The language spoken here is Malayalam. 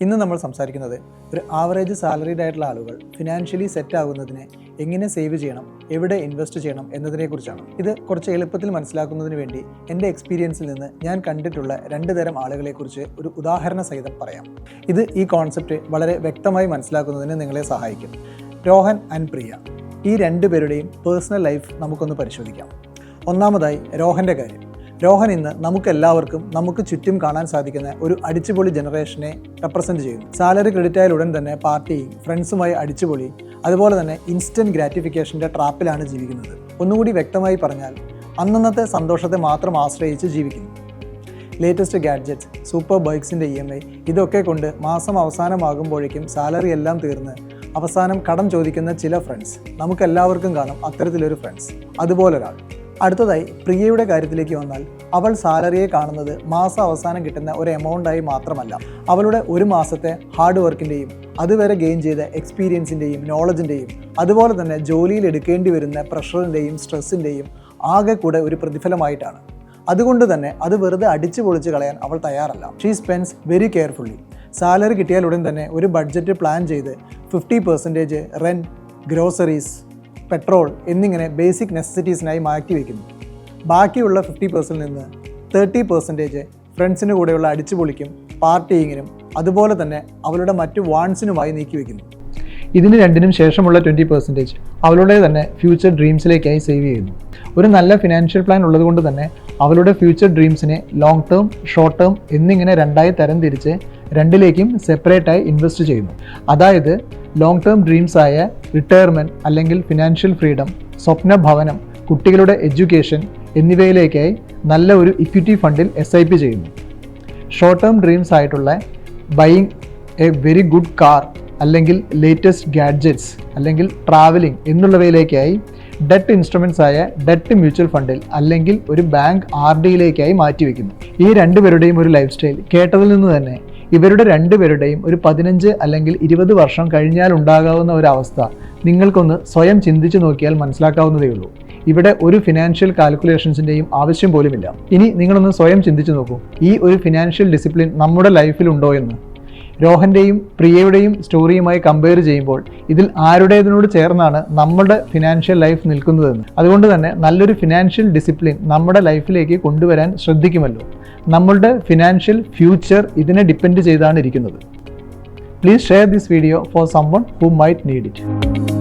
ഇന്ന് നമ്മൾ സംസാരിക്കുന്നത് ഒരു ആവറേജ് സാലറീഡ് ആയിട്ടുള്ള ആളുകൾ ഫിനാൻഷ്യലി സെറ്റ് ആകുന്നതിന് എങ്ങനെ സേവ് ചെയ്യണം, എവിടെ ഇൻവെസ്റ്റ് ചെയ്യണം എന്നതിനെക്കുറിച്ചാണ്. ഇത് കുറച്ച് എളുപ്പത്തിൽ മനസ്സിലാക്കുന്നതിന് വേണ്ടി എൻ്റെ എക്സ്പീരിയൻസിൽ നിന്ന് ഞാൻ കണ്ടിട്ടുള്ള 2 തരം ആളുകളെക്കുറിച്ച് ഒരു ഉദാഹരണ സഹിതം പറയാം. ഇത് ഈ കോൺസെപ്റ്റ് വളരെ വ്യക്തമായി മനസ്സിലാക്കുന്നതിന് നിങ്ങളെ സഹായിക്കും. രോഹൻ ആൻഡ് പ്രിയ, ഈ 2 പേരുടെയും പേഴ്സണൽ ലൈഫ് നമുക്കൊന്ന് പരിശോധിക്കാം. ഒന്നാമതായി രോഹൻ്റെ കാര്യം. രോഹൻ ഇന്ന് നമുക്കെല്ലാവർക്കും നമുക്ക് ചുറ്റും കാണാൻ സാധിക്കുന്ന ഒരു അടിച്ചുപൊളി ജനറേഷനെ റെപ്രസെൻറ്റ് ചെയ്യുന്നു. സാലറി ക്രെഡിറ്റ് ആയാൽ ഉടൻ തന്നെ പാർട്ടിയും ഫ്രണ്ട്സുമായി അടിച്ചുപൊളി, അതുപോലെ തന്നെ ഇൻസ്റ്റൻറ്റ് ഗ്രാറ്റിഫിക്കേഷൻ്റെ ട്രാപ്പിലാണ് ജീവിക്കുന്നത്. ഒന്നുകൂടി വ്യക്തമായി പറഞ്ഞാൽ അന്നന്നത്തെ സന്തോഷത്തെ മാത്രം ആശ്രയിച്ച് ജീവിക്കുന്നു. ലേറ്റസ്റ്റ് ഗാഡ്ജറ്റ്സ്, സൂപ്പർ ബൈക്സിൻ്റെ EMI ഇതൊക്കെ കൊണ്ട് മാസം അവസാനമാകുമ്പോഴേക്കും സാലറി എല്ലാം തീർന്ന് അവസാനം കടം ചോദിക്കുന്ന ചില ഫ്രണ്ട്സ് നമുക്കെല്ലാവർക്കും കാണും. അത്തരത്തിലൊരു ഫ്രണ്ട്സ്, അതുപോലൊരാൾ. അടുത്തതായി പ്രിയയുടെ കാര്യത്തിലേക്ക് വന്നാൽ, അവൾ സാലറിയെ കാണുന്നത് മാസം അവസാനം കിട്ടുന്ന ഒരു എമൗണ്ടായി മാത്രമല്ല, അവളുടെ ഒരു മാസത്തെ ഹാർഡ് വർക്കിൻ്റെയും അതുവരെ ഗെയിൻ ചെയ്ത എക്സ്പീരിയൻസിൻ്റെയും നോളജിൻ്റെയും അതുപോലെ തന്നെ ജോലിയിൽ എടുക്കേണ്ടി വരുന്ന പ്രഷറിൻ്റെയും സ്ട്രെസ്സിൻ്റെയും ആകെ കൂടെ ഒരു പ്രതിഫലമായിട്ടാണ്. അതുകൊണ്ട് തന്നെ അത് വെറുതെ അടിച്ചു പൊളിച്ച് കളയാൻ അവൾ തയ്യാറല്ല. She spends very carefully. Salary കിട്ടിയാൽ ഉടൻ തന്നെ ഒരു ബഡ്ജറ്റ് പ്ലാൻ ചെയ്ത് 50% റെൻറ്റ്, ഗ്രോസറീസ്, പെട്രോൾ എന്നിങ്ങനെ ബേസിക് നെസസിറ്റീസിനായി മാറ്റി വയ്ക്കുന്നു. ബാക്കിയുള്ള 50% നിന്ന് 30% ഫ്രണ്ട്സിന് കൂടെയുള്ള അടിച്ചുപൊളിക്കും, പാർട്ടിയിങ്ങിനും അതുപോലെ തന്നെ അവളുടെ മറ്റു വാൺസിനുമായി നീക്കി വയ്ക്കുന്നു. ഇതിന് രണ്ടിനും ശേഷമുള്ള 20% അവളുടെ തന്നെ ഫ്യൂച്ചർ ഡ്രീംസിലേക്കായി സേവ് ചെയ്യുന്നു. ഒരു നല്ല ഫിനാൻഷ്യൽ പ്ലാൻ ഉള്ളതുകൊണ്ട് തന്നെ അവളുടെ ഫ്യൂച്ചർ ഡ്രീംസിനെ ലോങ് ടേം, ഷോർട്ട് ടേം എന്നിങ്ങനെ 2ആയി തരംതിരിച്ച് 2ലേക്കും സെപ്പറേറ്റായി ഇൻവെസ്റ്റ് ചെയ്യുന്നു. അതായത് ലോങ് ടേം ഡ്രീംസായ റിട്ടയർമെൻറ്റ് അല്ലെങ്കിൽ ഫിനാൻഷ്യൽ ഫ്രീഡം, സ്വപ്ന ഭവനം, കുട്ടികളുടെ എഡ്യൂക്കേഷൻ എന്നിവയിലേക്കായി നല്ല ഒരു ഇക്വിറ്റി ഫണ്ടിൽ SIP ചെയ്യുന്നു. ഷോർട്ട് ടേം ഡ്രീംസ് ആയിട്ടുള്ള buying A very good car അല്ലെങ്കിൽ ലേറ്റസ്റ്റ് ഗാഡ്ജറ്റ്സ് അല്ലെങ്കിൽ ട്രാവലിംഗ് എന്നുള്ളവയിലേക്കായി ഡെറ്റ് ഇൻസ്ട്രുമെൻറ്റ്സ് ആയ ഡെറ്റ് മ്യൂച്വൽ ഫണ്ടിൽ അല്ലെങ്കിൽ ഒരു ബാങ്ക് RDയിലേക്കായി മാറ്റിവെക്കുന്നു. ഈ 2 പേരുടെയും ഒരു ലൈഫ് സ്റ്റൈൽ കേട്ടതിൽ നിന്ന് തന്നെ ഇവരുടെ 2 പേരുടെയും ഒരു 15 അല്ലെങ്കിൽ 20 വർഷം കഴിഞ്ഞാൽ ഉണ്ടാകാവുന്ന ഒരവസ്ഥ നിങ്ങൾക്കൊന്ന് സ്വയം ചിന്തിച്ചു നോക്കിയാൽ മനസ്സിലാക്കാവുന്നതേ ഉള്ളൂ. ഇവിടെ ഒരു ഫിനാൻഷ്യൽ കാൽക്കുലേഷൻസിൻ്റെയും ആവശ്യം പോലുമില്ല. ഇനി നിങ്ങളൊന്ന് സ്വയം ചിന്തിച്ചു നോക്കൂ, ഈ ഒരു ഫിനാൻഷ്യൽ ഡിസിപ്ലിൻ നമ്മുടെ ലൈഫിൽ ഉണ്ടോ എന്ന്. രോഹൻ്റെയും പ്രിയയുടെയും സ്റ്റോറിയുമായി കമ്പയർ ചെയ്യുമ്പോൾ ഇതിൽ ആരുടേതിനോട് ചേർന്നാണ് നമ്മുടെ ഫിനാൻഷ്യൽ ലൈഫ് നിൽക്കുന്നതെന്ന്. അതുകൊണ്ട് തന്നെ നല്ലൊരു ഫിനാൻഷ്യൽ ഡിസിപ്ലിൻ നമ്മുടെ ലൈഫിലേക്ക് കൊണ്ടുവരാൻ ശ്രദ്ധിക്കുമല്ലോ. നമ്മളുടെ ഫിനാൻഷ്യൽ ഫ്യൂച്ചർ ഇതിനെ ഡിപ്പെൻഡ് ചെയ്താണ് ഇരിക്കുന്നത്. Please share this video for someone who might need it.